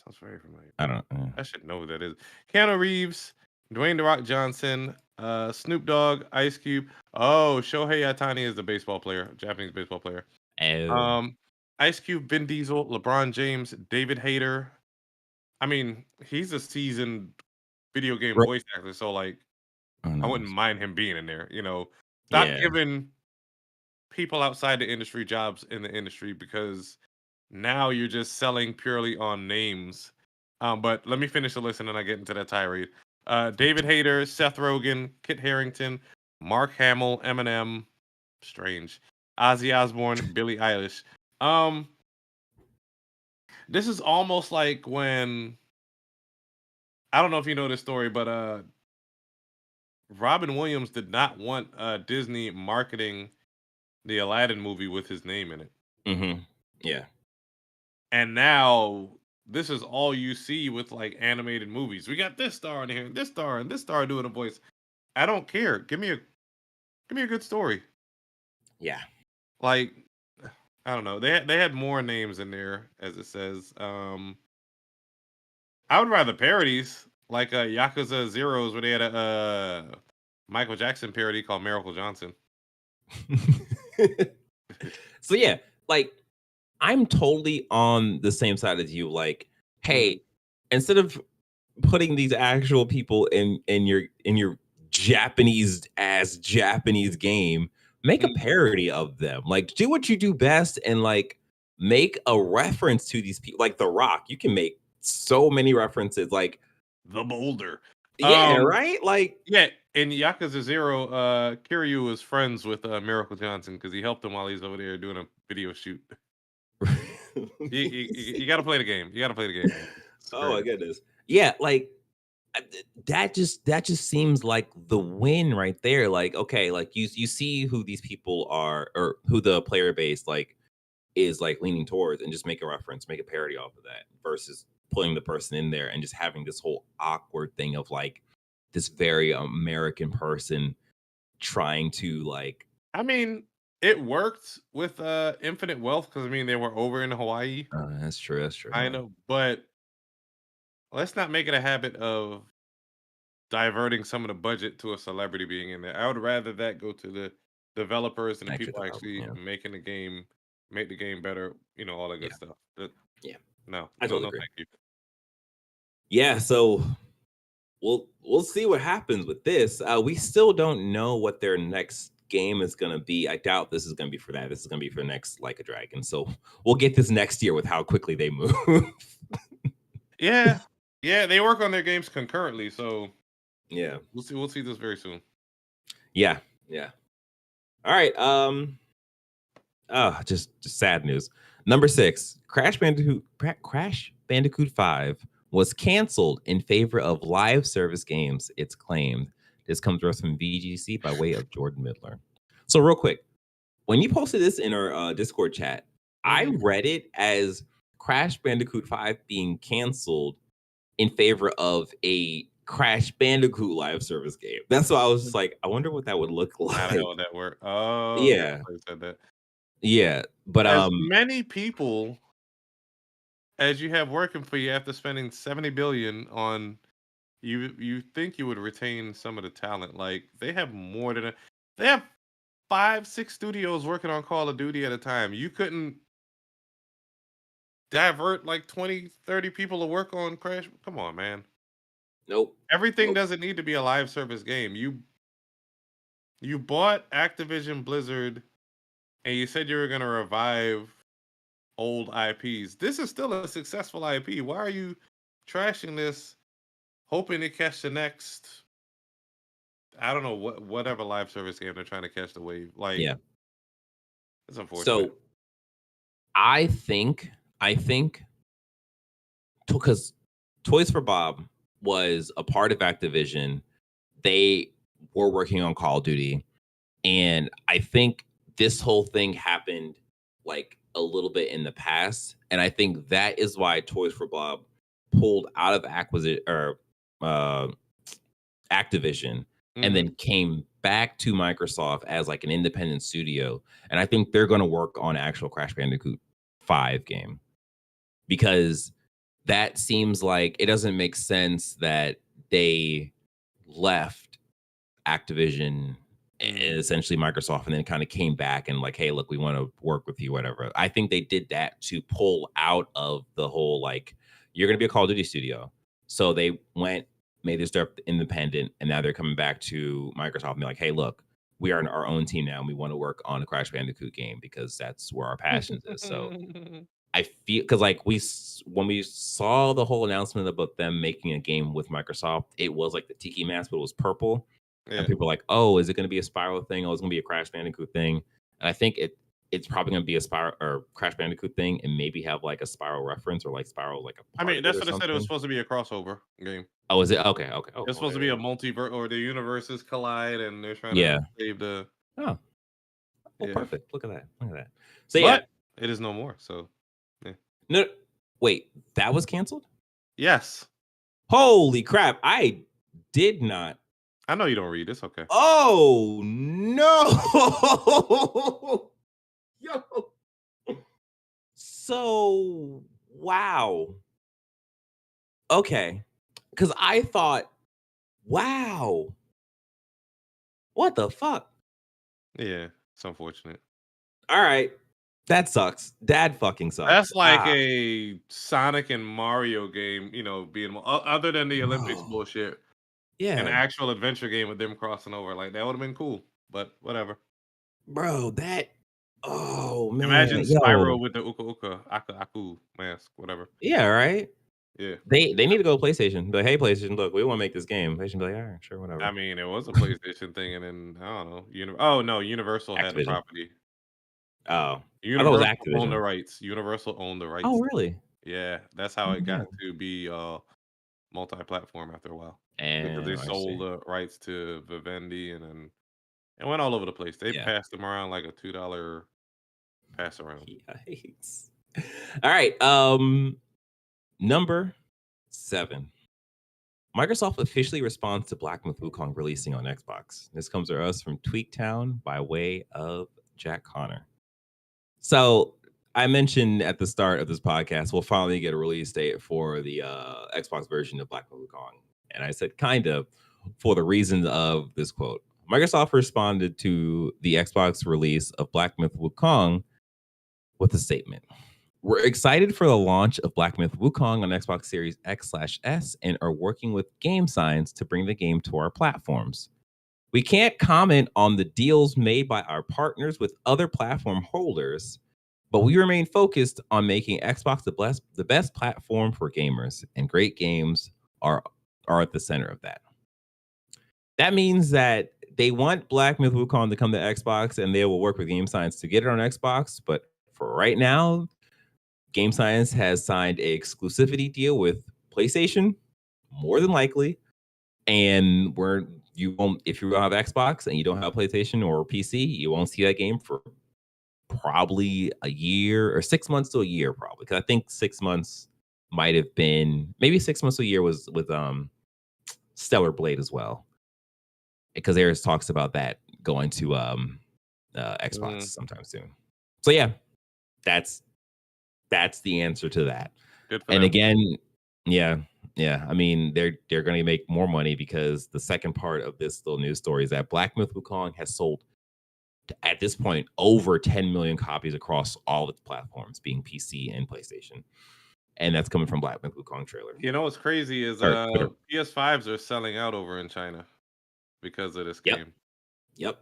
Sounds very familiar. I don't know. I should know who that is. Keanu Reeves, Dwayne The Rock Johnson, Snoop Dogg, Ice Cube. Oh, Shohei Ohtani is the baseball player, Japanese baseball player. Ice Cube, Vin Diesel, LeBron James, David Hayter. I mean, he's a seasoned video game voice actor, so like, I wouldn't mind him being in there. Stop giving people outside the industry jobs in the industry because now you're just selling purely on names. But let me finish the list and then I get into that tirade. David Hayter, Seth Rogen, Kit Harington, Mark Hamill, Eminem, strange, Ozzy Osbourne, Billie Eilish. This is almost like when, I don't know if you know this story, but Robin Williams did not want Disney marketing the Aladdin movie with his name in it. Mm-hmm. Yeah. And now this is all you see with like animated movies. We got this star in here, and this star, and this star doing a voice. I don't care. Give me a good story. Yeah. Like, I don't know. They had more names in there, as it says. I would rather parodies like Yakuza Zeros, where they had a Michael Jackson parody called Miracle Johnson. So yeah, like I'm totally on the same side as you. Like, hey, instead of putting these actual people in your Japanese game, make a parody of them. Like, do what you do best and like make a reference to these people. Like The Rock, you can make so many references. Like the Boulder. Yeah, right? Like, yeah, in Yakuza 0, Kiryu was friends with Miracle Johnson because he helped him while he's over there doing a video shoot. You got to play the game. You got to play the game. Oh my goodness. Yeah, like that just seems like the win right there. Like, okay, like you see who these people are or who the player base like is like leaning towards and just make a reference, make a parody off of that versus putting the person in there and just having this whole awkward thing of like this very American person trying to like. I mean, it worked with Infinite Wealth because I mean they were over in Hawaii. That's true. I know, but let's not make it a habit of diverting some of the budget to a celebrity being in there. I would rather that go to the developers and the people actually making the game, make the game better. All that good stuff. No, thank you. Yeah, so we'll see what happens with this. We still don't know what their next game is going to be, I doubt this is going to be for that. This is going to be for the next Like a Dragon. So we'll get this next year with how quickly they move. Yeah. Yeah, they work on their games concurrently, so yeah. We'll see this very soon. Yeah. Yeah. All right. Just sad news. Number 6, Crash Bandicoot 5 was canceled in favor of live service games, it's claimed. This comes to us from VGC by way of Jordan Midler. So real quick, when you posted this in our Discord chat, I read it as Crash Bandicoot 5 being canceled in favor of a Crash Bandicoot live service game. That's why I was just like, I wonder what that would look like. How the hell would that work? Oh, yeah. I said that. Yeah, but as many people as you have working for you after spending 70 billion on you think you would retain some of the talent. Like they have more than they have 5-6 studios working on Call of Duty at a time. You couldn't divert like 20-30 people to work on Crash. Come on, man. Nope. Everything doesn't need to be a live service game. You bought Activision Blizzard and you said you were going to revive old IPs. This is still a successful IP. Why are you trashing this, hoping to catch the next, I don't know, whatever live service game they're trying to catch the wave? Like, yeah, it's unfortunate. So I think because Toys for Bob was a part of Activision, they were working on Call of Duty, and I think this whole thing happened like a little bit in the past, and I think that is why Toys for Bob pulled out of Activision and then came back to Microsoft as like an independent studio. And I think they're going to work on actual Crash Bandicoot 5 game, because that seems like it doesn't make sense that they left Activision, essentially Microsoft, and then kind of came back and like, hey, look, we want to work with you, whatever. I think they did that to pull out of the whole, like, you're going to be a Call of Duty studio. So they went, made their stuff independent, and now they're coming back to Microsoft and be like, hey, look, we are our own team now, and we want to work on a Crash Bandicoot game because that's where our passions is. So I feel, because like when we saw the whole announcement about them making a game with Microsoft, it was like the Tiki mask, but it was purple. Yeah. And people were like, oh, is it going to be a Spiral thing? Oh, it's going to be a Crash Bandicoot thing. And I think it's probably going to be a Spiral or Crash Bandicoot thing, and maybe have like a Spiral reference or like Spiral like a. I mean, that's what they said. It was supposed to be a crossover game. Oh, is it? Okay. Oh, it's supposed to be a multiverse, or the universes collide, and they're trying to save the. Oh. Well, perfect. Look at that. So but it is no more. So. Yeah. No, wait, that was canceled? Yes. Holy crap! I did not. I know you don't read. It's okay. Oh no! Yo. So wow. Okay, because I thought, wow, what the fuck? Yeah, it's unfortunate. All right. That sucks. Dad fucking sucks. That's like a Sonic and Mario game, you know, being other than the Olympics bullshit. Yeah. An actual adventure game with them crossing over. Like, that would have been cool, but whatever. Bro, oh, man. Imagine Spyro with the Uka Aku mask, whatever. Yeah, right? Yeah. They need to go to PlayStation. Be like, hey, PlayStation, look, we want to make this game. PlayStation be like, all right, sure, whatever. I mean, it was a PlayStation thing, and then, I don't know. Universal Activision had the property. Oh, Universal owned the rights. Universal owned the rights. Oh, really? Yeah, that's how it got to be multi-platform after a while. And because they sold the rights to Vivendi, and then it went all over the place. They passed them around like a $2 pass around. Yikes. All right. Number 7. Microsoft officially responds to Black Myth WuKong releasing on Xbox. This comes to us from Tweaktown by way of Jack Connor. So I mentioned at the start of this podcast, we'll finally get a release date for the Xbox version of Black Myth WuKong. And I said kind of for the reason of this quote. Microsoft responded to the Xbox release of Black Myth WuKong with a statement. We're excited for the launch of Black Myth WuKong on Xbox Series X/S and are working with Game Science to bring the game to our platforms. We can't comment on the deals made by our partners with other platform holders, but we remain focused on making Xbox the best platform for gamers, and great games are at the center of that. That means that they want Black Myth WuKong to come to Xbox, and they will work with Game Science to get it on Xbox. But for right now, Game Science has signed a exclusivity deal with PlayStation, more than likely, and you won't, if you don't have Xbox and you don't have PlayStation or PC, you won't see that game for probably a year or 6 months to a year, probably. Because I think 6 months might have been, maybe 6 months to a year was with Stellar Blade as well, because there's talks about that going to Xbox sometime soon. So yeah, that's the answer to that. Good for and them. Again, yeah. I mean, they're going to make more money, because the second part of this little news story is that Black Myth WuKong has sold, at this point, over 10 million copies across all its platforms, being PC and PlayStation. And that's coming from Black Myth WuKong trailer. You know what's crazy is PS5s are selling out over in China because of this game. Yep.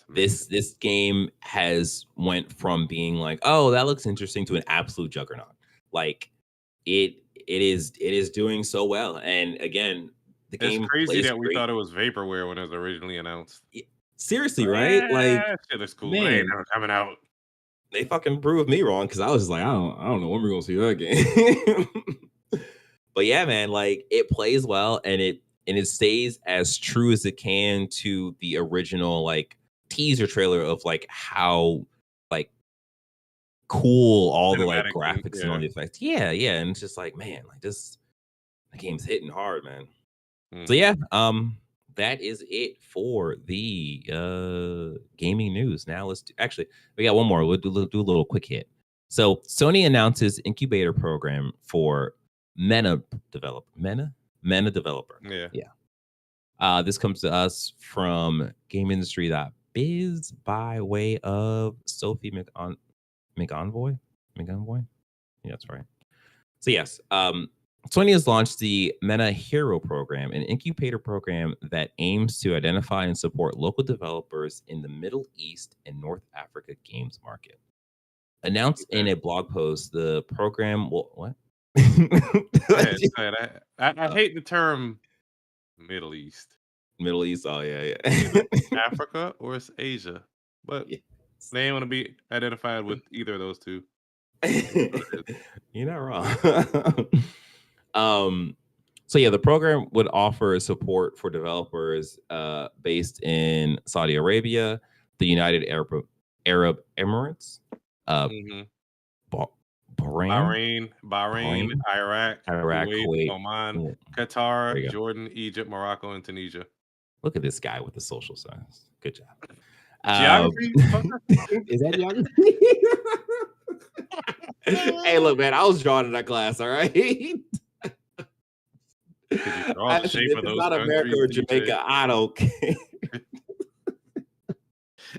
This game has went from being like, oh, that looks interesting, to an absolute juggernaut. Like it is doing so well. And again, the game, it's crazy that we great. thought it was vaporware when it was originally announced. Seriously, right? Like, shit is cool. man, They ain't never coming out. They fucking proved me wrong, because I was just like, I don't know when we're gonna see that game. But yeah, man, like, it plays well, and it stays as true as it can to the original, like, teaser trailer of like how like cool all the like graphics and all the effects. Yeah, and it's just like, man, like, the game's hitting hard, man. So yeah, that is it for the gaming news. Now we got one more. We'll do a little quick hit. So Sony announces incubator program for MENA developer. Yeah. This comes to us from GameIndustry.biz by way of Sophie McEnvoy. Yeah, that's right. So yes, Sony has launched the MENA Hero Program, an incubator program that aims to identify and support local developers in the Middle East and North Africa games market. Announced in a blog post, the program will what? I hate the term Middle East. Middle East, oh yeah. Africa or it's Asia, but they ain't want to be identified with either of those two. You're not wrong. So yeah, the program would offer support for developers based in Saudi Arabia, the United Arab Emirates, Bahrain, Iraq, Kuwait, Oman, Qatar, Jordan, Egypt, Morocco, and Tunisia. Look at this guy with the social science. Good job. Geography? Is that geography? Hey, look, man, I was drawing in that class, all right? Draw the shape of those not America or Jamaica, I don't care.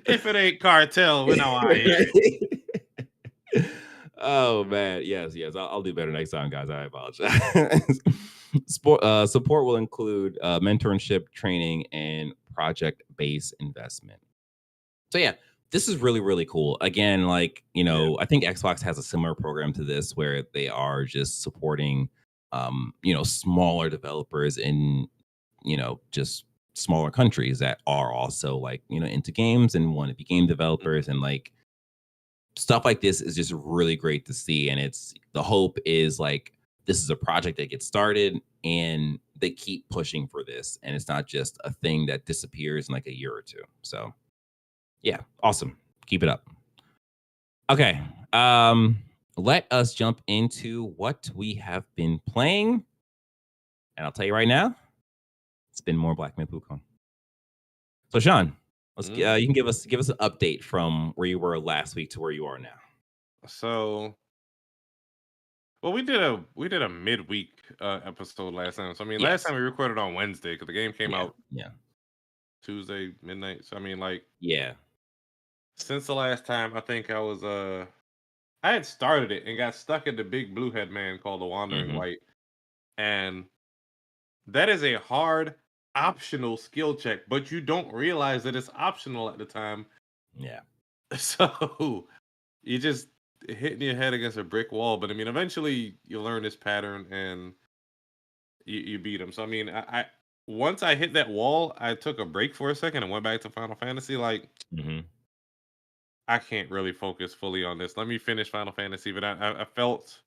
If it ain't cartel, we know I ain't. Oh man, yes. I'll do better next time, guys. I apologize. Support will include mentorship, training, and project-based investment. So yeah, this is really, really cool. Again, like, I think Xbox has a similar program to this, where they are just supporting smaller developers in just smaller countries that are also like into games and want to be game developers, and like stuff like this is just really great to see. And the hope is like, this is a project that gets started and they keep pushing for this, and it's not just a thing that disappears in like a year or two. So yeah, awesome. Keep it up. Okay. Let us jump into what we have been playing. And I'll tell you right now, it's been more Black Myth WuKong. So Sean, you can give us an update from where you were last week to where you are now. So, well, we did a midweek episode last time. So I mean, last time we recorded on Wednesday because the game came out Tuesday midnight. So I mean, like, since the last time, I think I was I had started it and got stuck in the big blue head man called the Wandering White, and that is a hard optional skill check, but you don't realize that it's optional at the time. Yeah. So you just hitting your head against a brick wall. But I mean, eventually you learn this pattern and you beat him. So I mean, I once I hit that wall, I took a break for a second and went back to Final Fantasy. Like, I can't really focus fully on this. Let me finish Final Fantasy. But I felt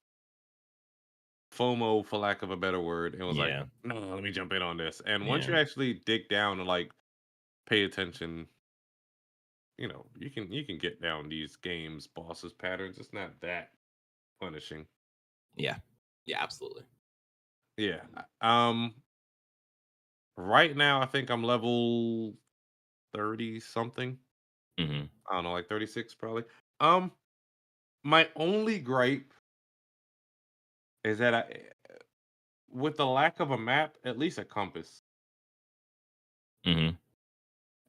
FOMO, for lack of a better word, and was like, Yeah. no, let me jump in on this. And once Yeah. you actually dig down and like pay attention, you can get down these games bosses patterns. It's not that punishing. Yeah. Yeah, absolutely. Yeah. Right now I think I'm level 30 something. Mm-hmm. I don't know, like 36 probably. Um, my only gripe is that with the lack of a map, at least a compass. Mm-hmm.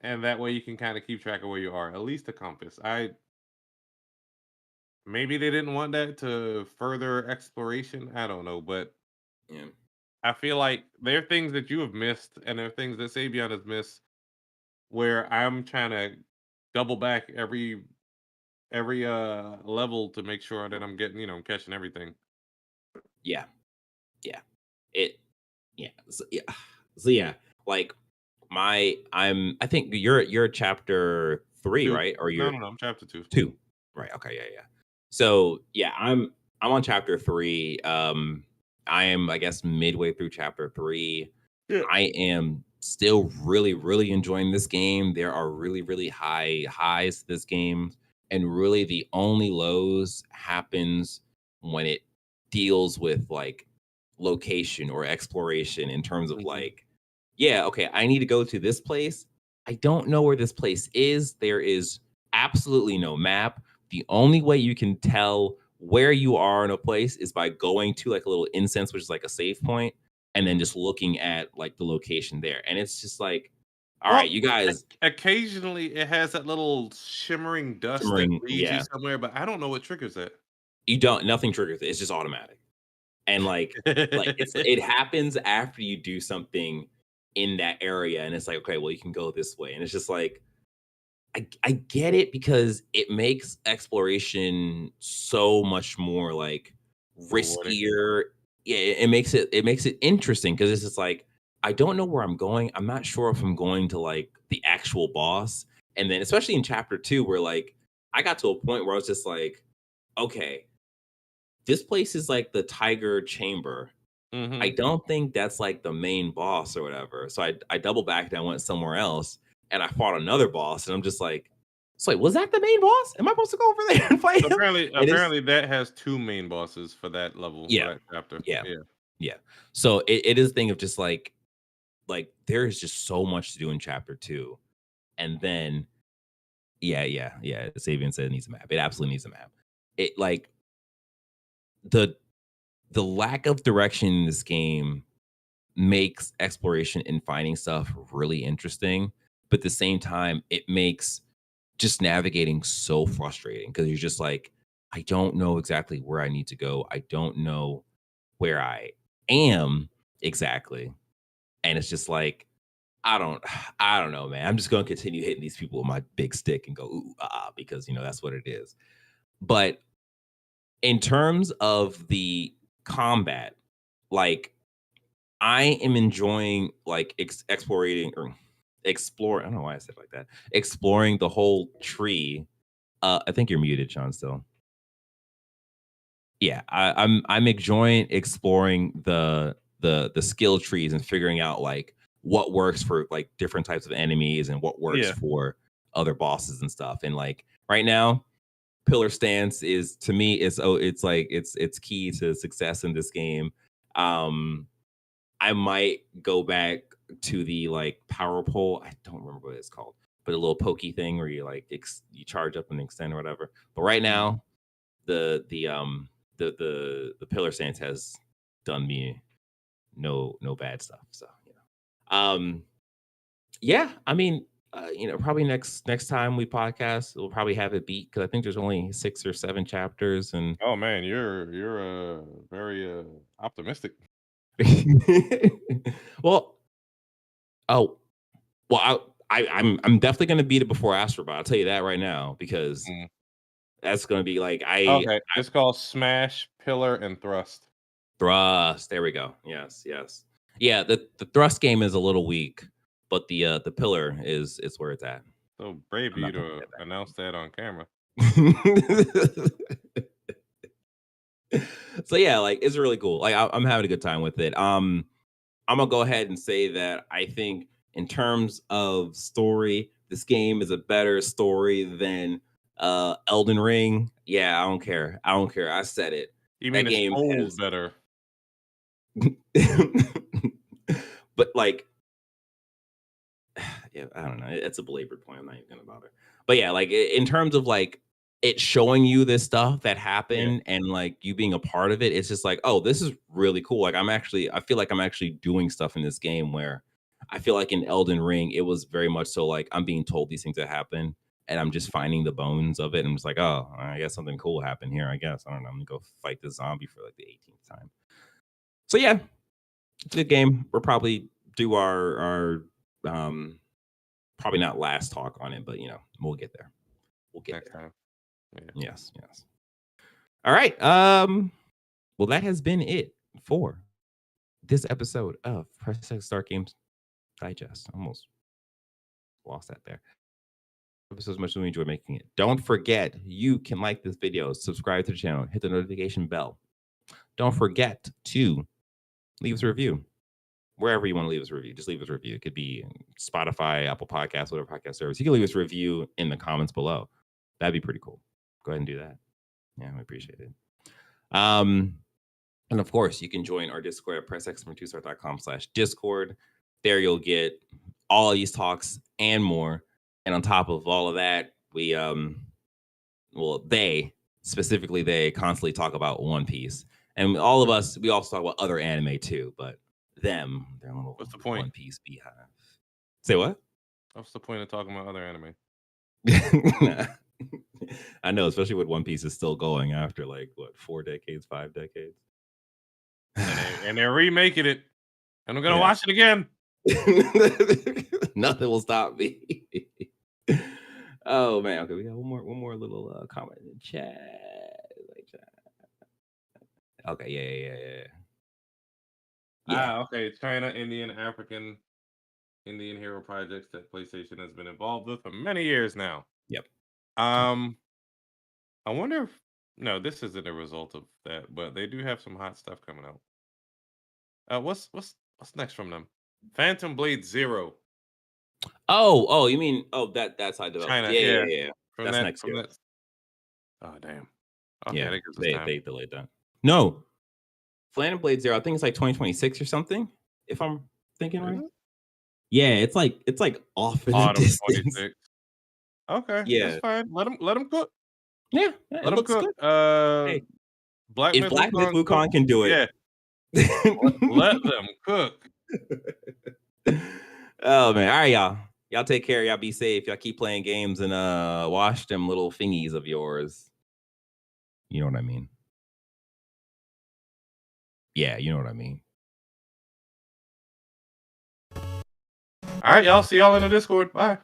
And that way you can kind of keep track of where you are. At least a compass. Maybe they didn't want that to further exploration. I don't know, but Yeah. I feel like there are things that you have missed, and there are things that Sabian has missed, where I'm trying to double back every level to make sure that I'm getting catching everything. Yeah. Yeah. It So yeah, like I think you're chapter 3, Two. right? Or No, you're no, no. I'm chapter 2. 2. Right. Okay, yeah. So, yeah, I'm on chapter 3. I am, I guess, midway through chapter 3. Yeah. I am still really, really enjoying this game. There are really, really high highs to this game, and really the only lows happens when it deals with like location or exploration in terms of Mhm. like, yeah, okay, I need to go to this place. I don't know where this place is. There is absolutely no map. The only way you can tell where you are in a place is by going to like a little incense, which is like a save point, and then Mhm. just looking at like the location there. And it's just like, all right, Well, you guys occasionally it has that little shimmering dust that shimmering, leads you yeah. somewhere, but I don't know what triggers it. You don't nothing triggers it. It's just automatic. And like it happens after you do something in that area, and it's like, okay, well, you can go this way. And it's just like, I get it because it makes exploration so much more like Rewarding. riskier. Yeah, it makes it interesting because it's just like I don't know where I'm going. I'm not sure if I'm going to like the actual boss. And then especially in chapter 2 where like I got to a point where I was just like, okay, this place is like the tiger chamber. I Mhm. don't think that's like the main boss or whatever. So I double backed and I went somewhere else and I fought another boss and I'm just like, so wait, was that the main boss? Am I supposed to go over there and fight him? Apparently And it's apparently that has 2 main bosses for that level, for yeah, that chapter. yeah, Yeah. yeah. So it is a thing of just like there is just so much to do in chapter 2. And then yeah. Sabian said it needs a map. It absolutely needs a map. It like the the lack of direction in this game makes exploration and finding stuff really interesting. But at the same time, it makes just navigating so frustrating because you're just like, I don't know exactly where I need to go. I don't know where I am exactly. And it's just like, I don't, I don't know, man. I'm just going to continue hitting these people with my big stick and go, ooh, because, that's what it is. But in terms of the combat, like, I am enjoying like exploring or explore. I don't know why I said it like that. Exploring the whole tree. I think you're muted, Sean. Still, yeah. I'm enjoying exploring the skill trees and figuring out like what works for like different types of enemies and what works Yeah. for other bosses and stuff. And like right now, pillar stance is to me it's like it's key to success in this game. Um, I might go back to the like power pole. I don't remember what it's called, but a little pokey thing where you like you charge up and extend or whatever. But right Mhm. now, the pillar stance has done me no bad stuff. So yeah. I mean, probably next time we podcast, we'll probably have it beat because I think there's only 6 or 7 chapters and Oh man, you're very optimistic. well, Oh, well, I'm definitely gonna beat it before Astrobot. I'll tell you that right now because that's gonna be like Okay, it's called Smash, Pillar, and Thrust. Thrust. There we go. Yes. Yeah, the thrust game is a little weak, but the pillar is where it's at. So brave you to announce that on camera. So yeah, like it's really cool. Like I'm having a good time with it. I'm gonna go ahead and say that I think in terms of story, this game is a better story than Elden Ring. Yeah, I don't care. I said it. You That mean game it's has better? but like yeah, I don't know. It's a belabored point. I'm not even gonna bother. But yeah, like in terms of like it showing you this stuff that happened and like you being a part of it, it's just like, oh, this is really cool. Like I feel like I'm actually doing stuff in this game where I feel like in Elden Ring, it was very much so like I'm being told these things that happen and I'm just finding the bones of it. And I'm just like, oh, I guess something cool happened here. I guess. I don't know. I'm gonna go fight this zombie for like the 18th time. So yeah, it's a good game. We'll probably do our probably not last talk on it, but we'll get there. We'll get Next there. time. Yeah. Yes. All right. Well, that has been it for this episode of Press X Start Games Digest. Almost lost that there. Episode as much as we enjoy making it. Don't forget, you can like this video, subscribe to the channel, hit the notification bell. Don't forget to leave us a review. Wherever you want to leave us a review, just leave us a review. It could be Spotify, Apple Podcasts, whatever podcast service. You can leave us a review in the comments below. That'd be pretty cool. Go ahead and do that. Yeah, we appreciate it. And of course, you can join our Discord at pressx2start.com/Discord. There you'll get all these talks and more. And on top of all of that, we they constantly talk about One Piece. And all of us, we also talk about other anime too, but they're a little What's the point? One Piece beehive. Say what? What's the point of talking about other anime? I know, especially with One Piece is still going after like what 4 decades, 5 decades. And they're remaking it. And I'm gonna watch it again. Nothing will stop me. Oh man, okay, we got one more little comment in the chat. Okay, yeah. Okay. China, Indian, African, Indian hero projects that PlayStation has been involved with for many years now. Yep. I wonder if this isn't a result of that, but they do have some hot stuff coming out. What's next from them? Phantom Blade Zero. Oh, you mean that's how I developed. China, Yeah. That's next year. Oh damn. Okay, Yeah, that gives us time. They delayed that. No, Phantom Blade Zero. I think it's like 2026 or something. If I'm thinking right. Yeah, it's like off in the distance. 26. Okay, yeah, that's fine. Let them cook. Yeah, let them cook. Good. Hey, Black if Black Myth WuKong can do it, let them cook. Oh man, all right, y'all take care. Y'all be safe. Y'all keep playing games and wash them little thingies of yours. You know what I mean? Yeah, you know what I mean. All right, y'all. See y'all in the Discord. Bye.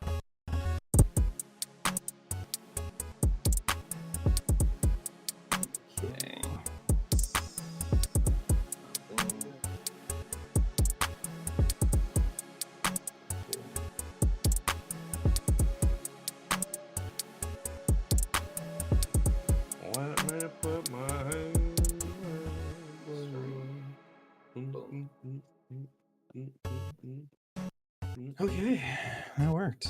Okay, that worked.